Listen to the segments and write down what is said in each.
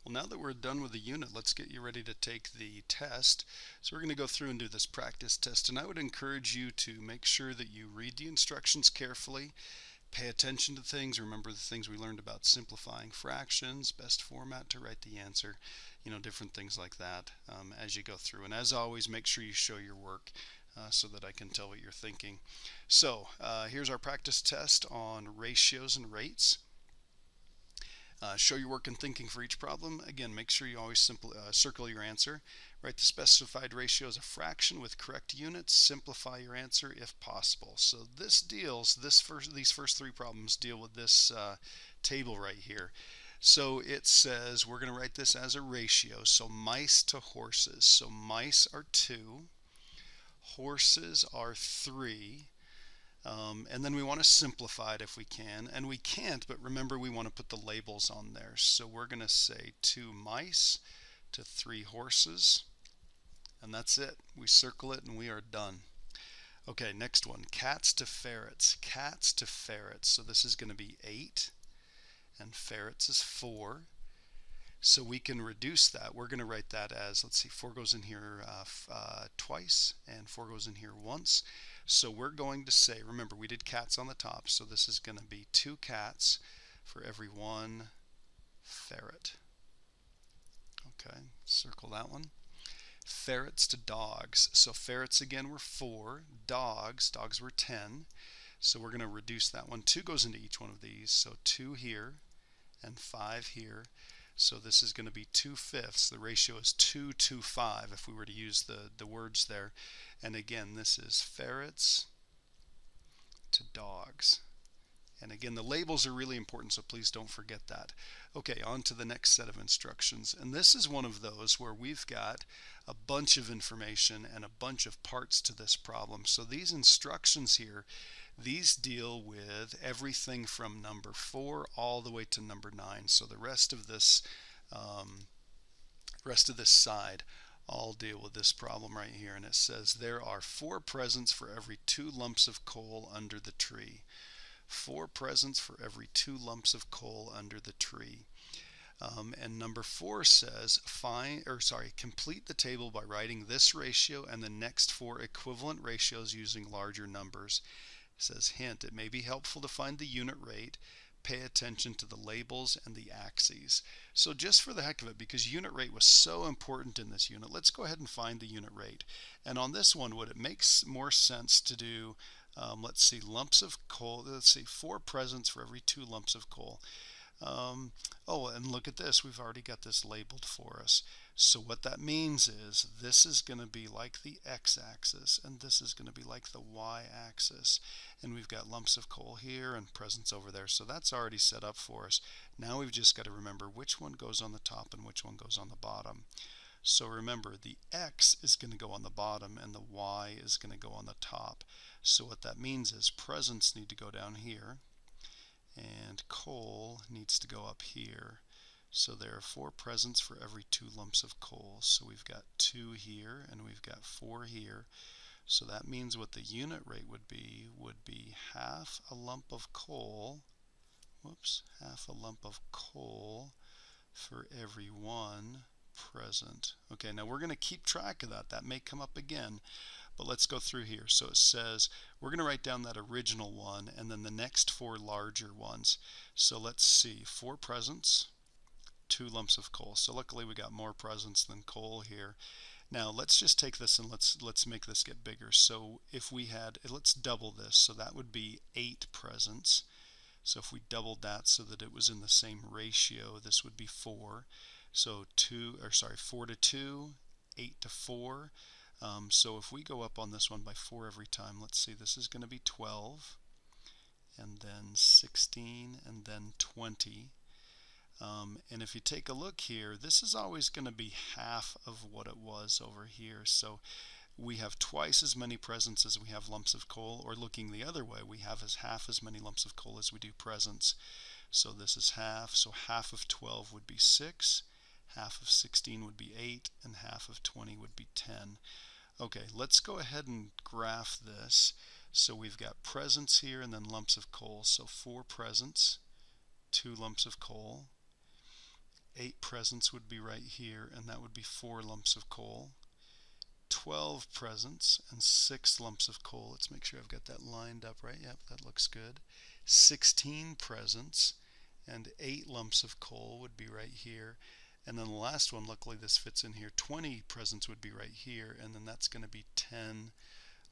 Well, now that we're done with the unit, let's get you ready to take the test. So we're going to go through and do this practice test, and I would encourage you to make sure that you read the instructions carefully, pay attention to things, remember the things we learned about simplifying fractions, best format to write the answer, different things like that as you go through. And as always, make sure you show your work so that I can tell what you're thinking. So here's our practice test on ratios and rates. Show your work and thinking for each problem. Again, make sure you always circle your answer. Write the specified ratio as a fraction with correct units. Simplify your answer if possible. So these first three problems deal with this table right here. So it says we're going to write this as a ratio. So mice to horses. So mice are 2, horses are 3. And then we want to simplify it if we can, and we can't, but remember we want to put the labels on there. So we're going to say 2 mice to 3 horses, and that's it. We circle it and we are done. Okay, next one, cats to ferrets. Cats to ferrets. So this is going to be 8, and ferrets is 4. So we can reduce that. We're going to write that as, let's see, 4 goes in here twice, and 4 goes in here once. So we're going to say, remember we did cats on the top, so this is going to be 2 cats for every 1 ferret. Okay, circle that one. Ferrets to dogs. So ferrets again were 4, dogs were 10. So we're going to reduce that one. 2 goes into each one of these, so 2 here and 5 here. So this is going to be 2/5. The ratio is 2 to 5 if we were to use the words there. And again, this is ferrets to dogs. And again, the labels are really important, so please don't forget that. Okay, on to the next set of instructions. And this is one of those where we've got a bunch of information and a bunch of parts to this problem. So these instructions here, these deal with everything from number 4 all the way to number 9. So the rest of this side all deal with this problem right here. And it says there are 4 presents for every 2 lumps of coal under the tree. 4 presents for every 2 lumps of coal under the tree. And number 4 says complete the table by writing this ratio and the next 4 equivalent ratios using larger numbers. It says, hint, it may be helpful to find the unit rate. Pay attention to the labels and the axes. So just for the heck of it, because unit rate was so important in this unit, let's go ahead and find the unit rate. And on this one, would it make more sense to do, let's see, lumps of coal, let's see, 4 presents for every 2 lumps of coal. Oh, and look at this, we've already got this labeled for us. So what that means is this is going to be like the x-axis and this is going to be like the y-axis, and we've got lumps of coal here and presents over there, so that's already set up for us. Now we've just got to remember which one goes on the top and which one goes on the bottom. So remember, the x is going to go on the bottom and the y is going to go on the top. So what that means is presents need to go down here and coal needs to go up here. So there are 4 presents for every 2 lumps of coal. So we've got 2 here and we've got 4 here. So that means what the unit rate would be half a lump of coal, half a lump of coal for every 1 present. Okay, now we're going to keep track of that. That may come up again. But let's go through here. So it says we're going to write down that original one and then the next 4 larger ones. So let's see, 4 presents, 2 lumps of coal. So luckily we got more presents than coal here. Now let's just take this and let's make this get bigger. So if we had, let's double this. So that would be 8 presents. So if we doubled that so that it was in the same ratio, this would be 4. So 4 to 2, 8 to 4. So if we go up on this one by 4 every time, let's see, this is going to be 12, and then 16, and then 20. And if you take a look here, this is always going to be half of what it was over here. So we have twice as many presents as we have lumps of coal, or looking the other way, we have half as many lumps of coal as we do presents. So this is half, so half of 12 would be 6, half of 16 would be 8, and half of 20 would be 10. Okay, let's go ahead and graph this. So we've got presents here and then lumps of coal. So 4 presents, 2 lumps of coal, 8 presents would be right here, and that would be 4 lumps of coal. 12 presents and 6 lumps of coal. Let's make sure I've got that lined up right. Yep, that looks good. 16 presents and 8 lumps of coal would be right here. And then the last one, luckily this fits in here, 20 presents would be right here, and then that's going to be 10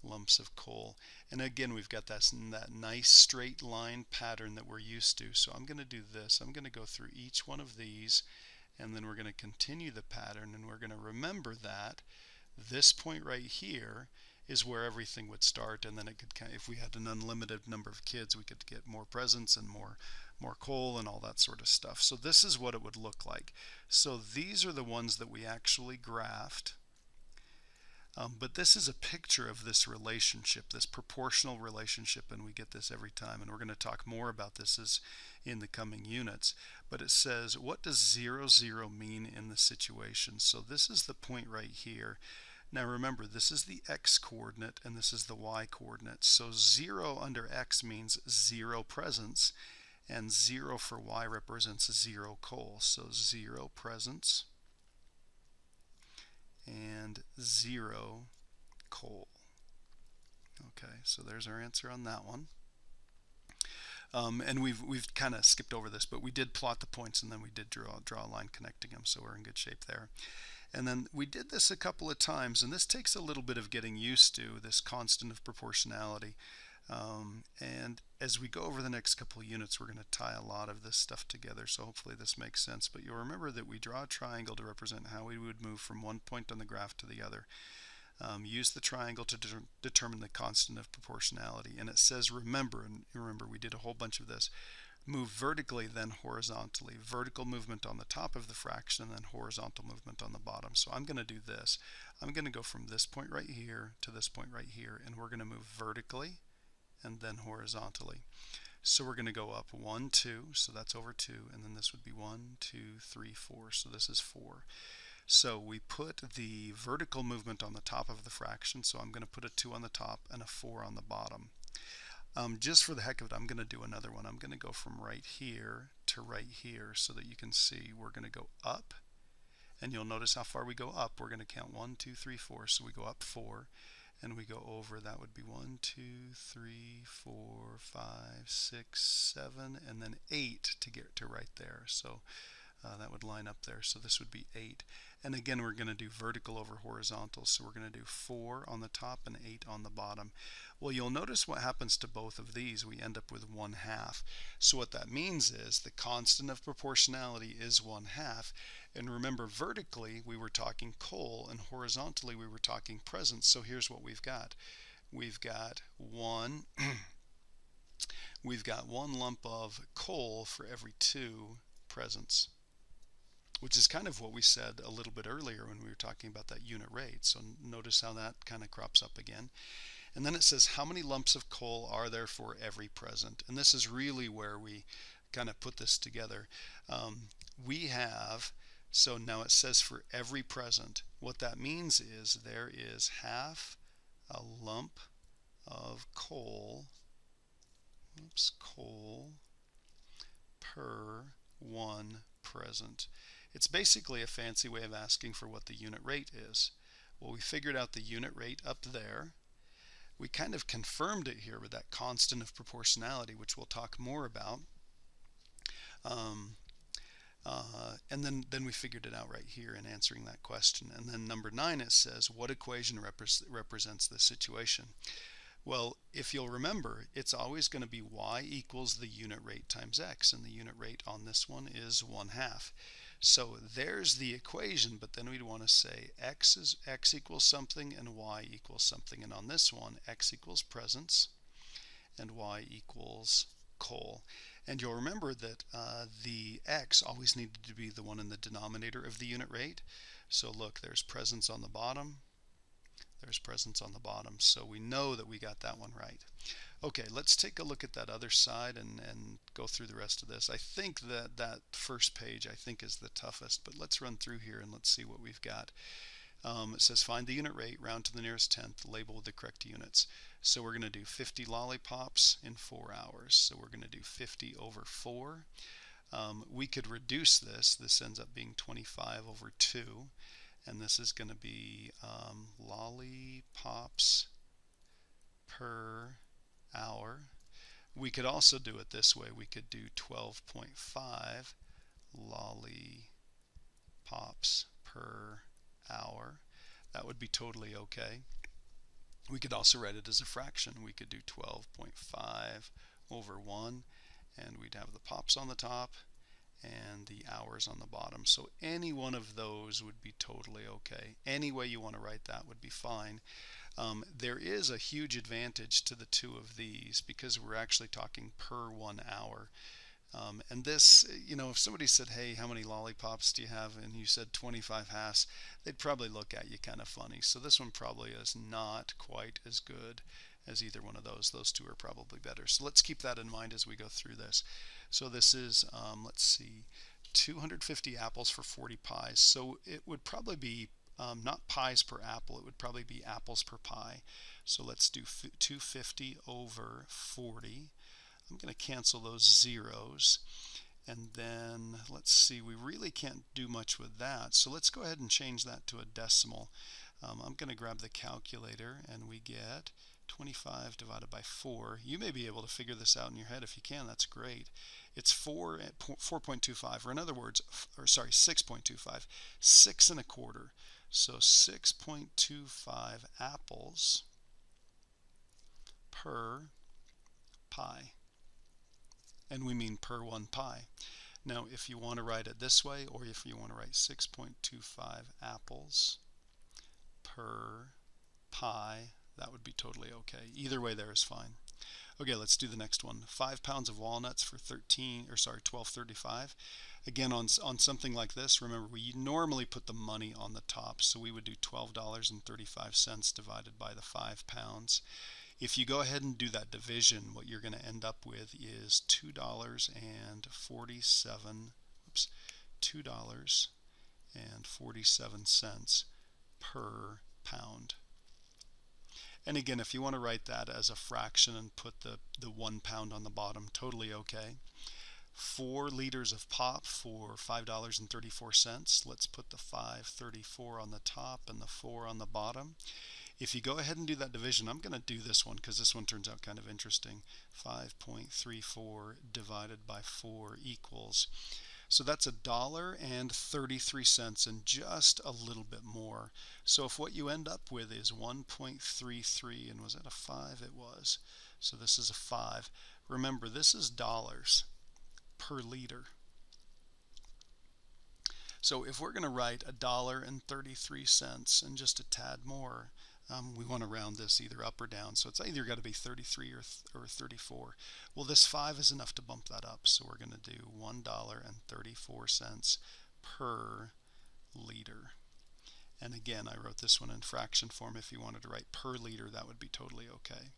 lumps of coal. And again, we've got that nice straight line pattern that we're used to. So I'm going to do this. I'm going to go through each one of these, and then we're going to continue the pattern, and we're going to remember that this point right here is where everything would start, and then it could if we had an unlimited number of kids, we could get more presents and more coal and all that sort of stuff. So this is what it would look like. So these are the ones that we actually graphed. But this is a picture of this relationship, this proportional relationship, and we get this every time, and we're going to talk more about this in the coming units. But it says, what does 0, 0 mean in the situation? So this is the point right here. Now remember, this is the x coordinate and this is the y coordinate. So 0 under x means 0 presents, and 0 for y represents 0 coal. So 0 presents and 0 coal. Okay, so there's our answer on that one. And we've kind of skipped over this, but we did plot the points, and then we did draw a line connecting them, so we're in good shape there. And then we did this a couple of times, and this takes a little bit of getting used to, this constant of proportionality. And as we go over the next couple of units, we're going to tie a lot of this stuff together, so hopefully this makes sense. But you'll remember that we draw a triangle to represent how we would move from one point on the graph to the other. Use the triangle to determine the constant of proportionality. And it says, remember we did a whole bunch of this, move vertically then horizontally. Vertical movement on the top of the fraction and then horizontal movement on the bottom. So I'm going to do this. I'm going to go from this point right here to this point right here, and we're going to move vertically and then horizontally. So we're going to go up 1, 2, so that's over 2, and then this would be 1, 2, 3, 4, so this is 4. So we put the vertical movement on the top of the fraction, so I'm going to put a 2 on the top and a 4 on the bottom. Just for the heck of it, I'm going to do another one. I'm going to go from right here to right here so that you can see we're going to go up, and you'll notice how far we go up. We're going to count 1, 2, 3, 4, so we go up 4, and we go over. That would be 1, 2, 3, 4, 5, 6, 7, and then 8 to get to right there. So that would line up there. So this would be 8. And again, we're going to do vertical over horizontal. So we're going to do 4 on the top and 8 on the bottom. Well, you'll notice what happens to both of these. We end up with 1/2. So what that means is the constant of proportionality is 1/2. And remember, vertically we were talking coal, and horizontally we were talking presents. So here's what we've got. We've got one lump of coal for every 2 presents, which is kind of what we said a little bit earlier when we were talking about that unit rate. So notice how that kind of crops up again. And then it says, how many lumps of coal are there for every present? And this is really where we kind of put this together. We have, so now it says for every present. What that means is there is half a lump of coal, coal per 1 present. It's basically a fancy way of asking for what the unit rate is. Well, we figured out the unit rate up there. We kind of confirmed it here with that constant of proportionality, which we'll talk more about. And then we figured it out right here in answering that question. And then number 9, it says, what equation represents this situation? Well, if you'll remember, it's always going to be y equals the unit rate times x, and the unit rate on this one is 1/2. So there's the equation, but then we'd want to say x equals something and y equals something. And on this one, x equals presents and y equals coal. And you'll remember that the x always needed to be the one in the denominator of the unit rate. So look, there's presents on the bottom. There's presents on the bottom. So we know that we got that one right. Okay, let's take a look at that other side and go through the rest of this. I think that first page is the toughest, but let's run through here and let's see what we've got. It says find the unit rate, round to the nearest tenth, label with the correct units. So we're going to do 50 lollipops in 4 hours. So we're going to do 50 over 4. We could reduce this. This ends up being 25 over 2, and this is going to be lollipops per hour. We could also do it this way. We could do 12.5 lollipops per hour. That would be totally okay. We could also write it as a fraction. We could do 12.5 over 1, and we'd have the pops on the top and the hours on the bottom. So any one of those would be totally okay. Any way you want to write that would be fine. There is a huge advantage to the two of these because we're actually talking per 1 hour. And this, if somebody said, hey, how many lollipops do you have? And you said 25 Hass, they'd probably look at you kind of funny. So this one probably is not quite as good as either one of those. Those two are probably better. So let's keep that in mind as we go through this. So this is, let's see, 250 apples for 40 pies. So it would probably be not pies per apple, it would probably be apples per pie. So let's do 250 over 40. I'm going to cancel those zeros, and then let's see, we really can't do much with that, so let's go ahead and change that to a decimal. I'm going to grab the calculator, and we get 25 divided by 4. You may be able to figure this out in your head. If you can, that's great. It's 4.25, or in other words, 6.25, 6 1/4. So 6.25 apples per pie. And we mean per 1 pie. Now, if you want to write it this way, or if you want to write 6.25 apples per pie, that would be totally okay. Either way there is fine. Okay, let's do the next one. 5 pounds of walnuts for 12.35. Again, on something like this, remember we normally put the money on the top, so we would do $12.35 divided by the 5 pounds. If you go ahead and do that division, what you're going to end up with is $2.47 per pound. And again, if you want to write that as a fraction and put the 1 pound on the bottom, totally okay. 4 liters of pop for $5.34. Let's put the $5.34 on the top and the 4 on the bottom. If you go ahead and do that division, I'm going to do this one because this one turns out kind of interesting. 5.34 divided by 4 equals. So that's $1.33 and just a little bit more. So if what you end up with is 1.33, and was that a 5? It was. So this is a 5. Remember, this is dollars per liter. So if we're going to write $1.33 and just a tad more, we want to round this either up or down, so it's either got to be 33 or 34. Well, this 5 is enough to bump that up, so we're going to do $1.34 per liter. And again, I wrote this one in fraction form. If you wanted to write per liter, that would be totally okay.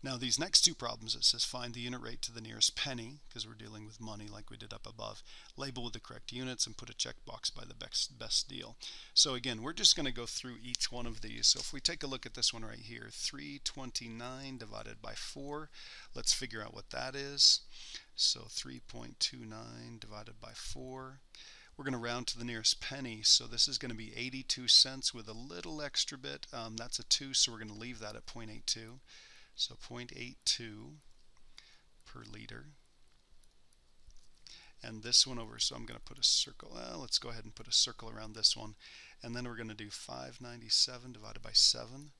Now these next two problems, it says find the unit rate to the nearest penny, because we're dealing with money like we did up above. Label with the correct units and put a checkbox by the best deal. So again, we're just going to go through each one of these. So if we take a look at this one right here, 329 divided by 4, let's figure out what that is. So 3.29 divided by 4. We're going to round to the nearest penny, so this is going to be 82 cents with a little extra bit. That's a 2, so we're going to leave that at 0.82. So 0.82 per liter. And this one over, so I'm going to put a circle. Well, let's go ahead and put a circle around this one. And then we're going to do 5.97 divided by 7.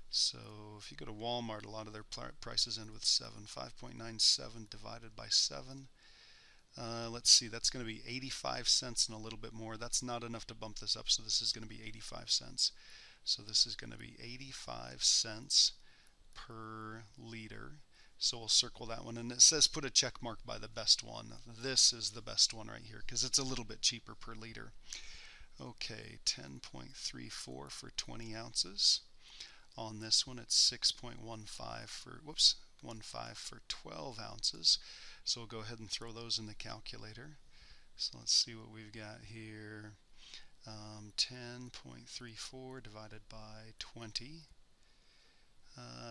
So if you go to Walmart, a lot of their prices end with 7. 5.97 divided by 7. Let's see, that's going to be 85 cents and a little bit more. That's not enough to bump this up, so this is going to be 85 cents. So this is going to be 85 cents per liter. So we'll circle that one, and it says put a check mark by the best one. This is the best one right here because it's a little bit cheaper per liter. Okay, 10.34 for 20 ounces. On this one it's 6.15 for 15 for 12 ounces. So we'll go ahead and throw those in the calculator. So let's see what we've got here. 10.34 divided by 20.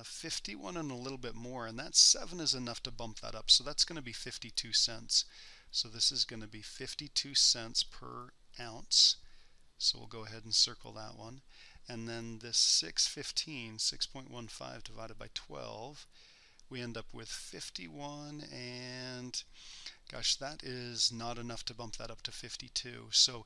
51 and a little bit more, and that 7 is enough to bump that up, so that's going to be 52 cents So this is going to be 52 cents per ounce. So we'll go ahead and circle that one. And then this 615, 6.15 divided by 12, we end up with 51, and gosh, that is not enough to bump that up to 52. So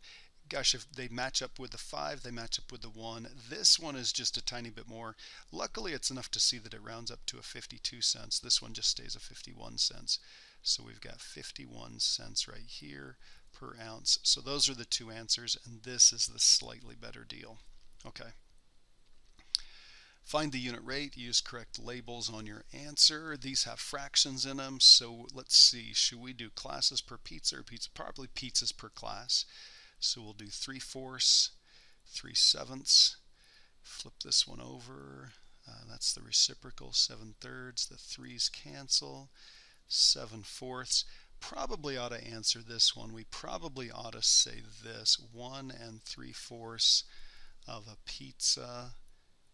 gosh, if they match up with the 5, they match up with the 1. This one is just a tiny bit more. Luckily, it's enough to see that it rounds up to a 52 cents. This one just stays a 51 cents. So we've got 51 cents right here per ounce. So those are the two answers, and this is the slightly better deal. Okay. Find the unit rate, use correct labels on your answer. These have fractions in them, so let's see, should we do classes per pizza or pizza? Probably pizzas per class. So we'll do 3/4, 3/7. Flip this one over. That's the reciprocal, 7/3. The 3's cancel. 7/4. Probably ought to answer this one. We probably ought to say this: 1 3/4 of a pizza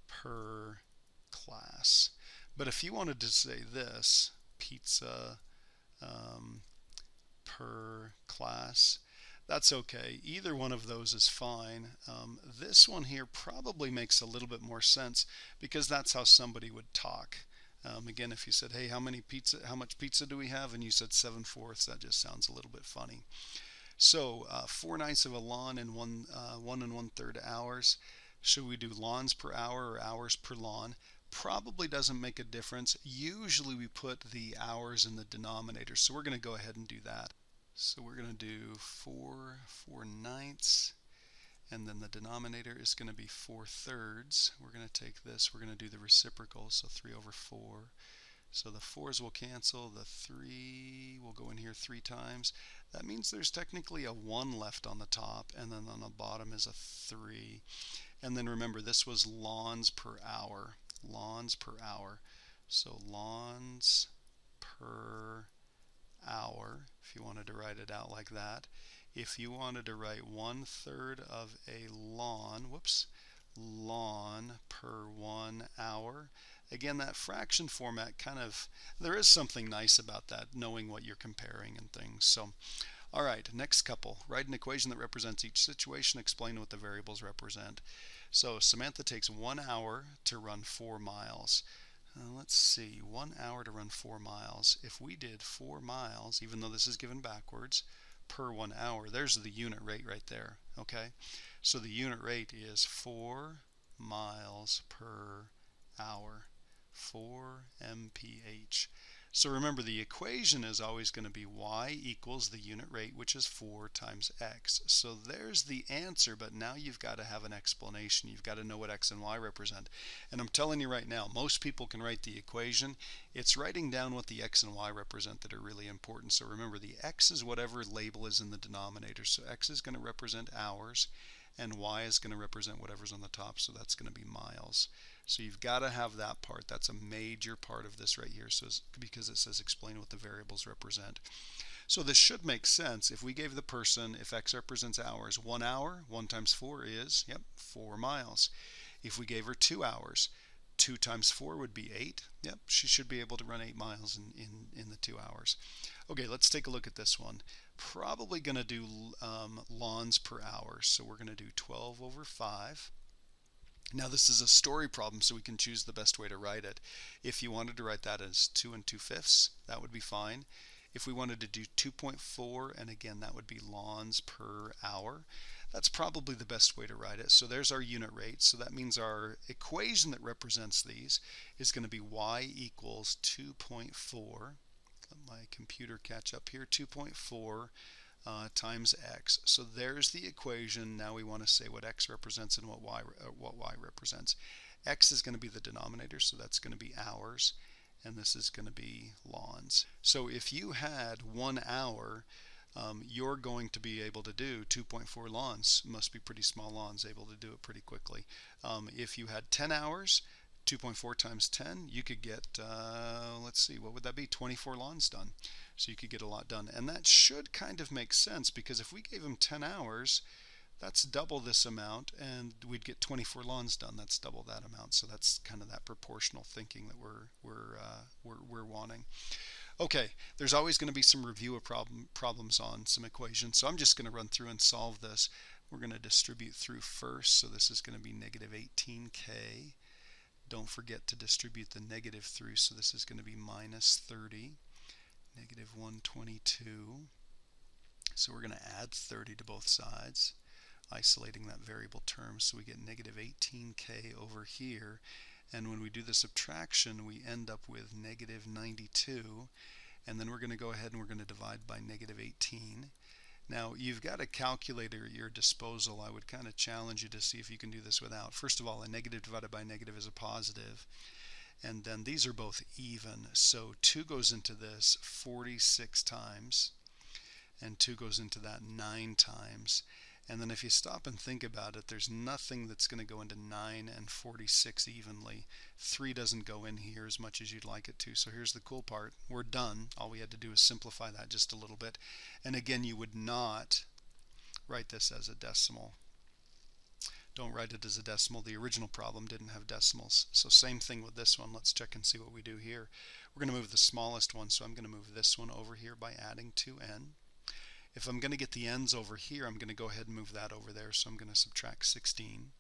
per class. But if you wanted to say this, pizza per class, that's okay. Either one of those is fine. This one here probably makes a little bit more sense because that's how somebody would talk. Again, if you said, hey, how much pizza do we have? And you said 7/4, that just sounds a little bit funny. So 4/9 of a lawn in 1 1/3 hours. Should we do lawns per hour or hours per lawn? Probably doesn't make a difference. Usually we put the hours in the denominator, so we're going to go ahead and do that. So we're going to do 4/9, and then the denominator is going to be 4/3. We're going to take this, we're going to do the reciprocal, so 3/4. So the 4's will cancel, the 3 will go in here 3 times. That means there's technically a 1 left on the top, and then on the bottom is a 3. And then remember, this was lawns per hour. Lawns per hour. So lawns per hour, if you wanted to write it out like that. If you wanted to write 1/3 of a lawn, lawn per 1 hour. Again, that fraction format there is something nice about that, knowing what you're comparing and things. So, all right, next couple. Write an equation that represents each situation. Explain what the variables represent. So Samantha takes 1 hour to run 4 miles. Let's see, 1 hour to run 4 miles. If we did 4 miles, even though this is given backwards, per 1 hour, there's the unit rate right there, okay? So the unit rate is 4 miles per hour, 4 mph. So remember, the equation is always going to be y equals the unit rate, which is 4 times x. So there's the answer, but now you've got to have an explanation. You've got to know what x and y represent. And I'm telling you right now, most people can write the equation. It's writing down what the x and y represent that are really important. So remember, the x is whatever label is in the denominator. So x is going to represent hours, and y is going to represent whatever's on the top, so that's going to be miles. So you've got to have that part. That's a major part of this right here, so because it says explain what the variables represent. So this should make sense. If we gave the person, if x represents hours, 1 hour, 1 times 4 is, 4 miles. If we gave her 2 hours, 2 times 4 would be 8. She should be able to run 8 miles in the 2 hours. Okay, let's take a look at this one. Probably going to do lawns per hour. So we're going to do 12/5. Now this is a story problem, so we can choose the best way to write it. If you wanted to write that as 2 2/5, that would be fine. If we wanted to do 2.4, and again that would be lawns per hour, that's probably the best way to write it. So there's our unit rate. So that means our equation that represents these is going to be y equals 2.4. Let my computer catch up here. 2.4 times x. So there's the equation. Now we want to say what x represents and what y represents. X is going to be the denominator, so that's going to be hours, and this is going to be lawns. So if you had 1 hour, you're going to be able to do 2.4 lawns. Must be pretty small lawns, able to do it pretty quickly. If you had 10 hours, 2.4 times 10, you could get, let's see, what would that be? 24 lawns done. So you could get a lot done. And that should kind of make sense, because if we gave them 10 hours, that's double this amount, and we'd get 24 lawns done. That's double that amount. So that's kind of that proportional thinking that we're wanting. Okay, there's always going to be some review of problems on some equations, so I'm just going to run through and solve this. We're going to distribute through first, so this is going to be negative 18k. Don't forget to distribute the negative through, so this is going to be minus 30, negative 122. So we're going to add 30 to both sides, isolating that variable term, so we get negative 18k over here. And when we do the subtraction, we end up with negative 92. And then we're going to go ahead and we're going to divide by negative 18. Now, you've got a calculator at your disposal. I would kind of challenge you to see if you can do this without. First of all, a negative divided by negative is a positive. And then these are both even. So 2 goes into this 46 times. And 2 goes into that 9 times. And then if you stop and think about it, there's nothing that's going to go into 9 and 46 evenly. 3 doesn't go in here as much as you'd like it to. So here's the cool part. We're done. All we had to do is simplify that just a little bit. And again, you would not write this as a decimal. Don't write it as a decimal. The original problem didn't have decimals. So same thing with this one. Let's check and see what we do here. We're going to move the smallest one, so I'm going to move this one over here by adding 2n. If I'm going to get the n's over here, I'm going to go ahead and move that over there. So I'm going to subtract 16.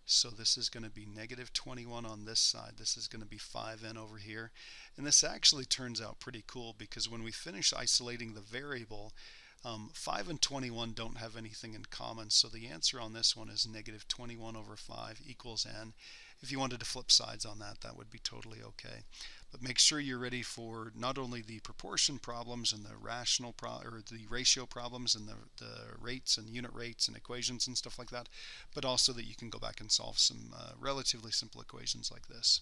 So this is going to be negative 21 on this side. This is going to be 5n over here. And this actually turns out pretty cool because when we finish isolating the variable, 5 and 21 don't have anything in common. So the answer on this one is negative 21 over 5 equals n. If you wanted to flip sides on that, that would be totally okay. But make sure you're ready for not only the proportion problems and the the ratio problems and the rates and unit rates and equations and stuff like that, but also that you can go back and solve some relatively simple equations like this.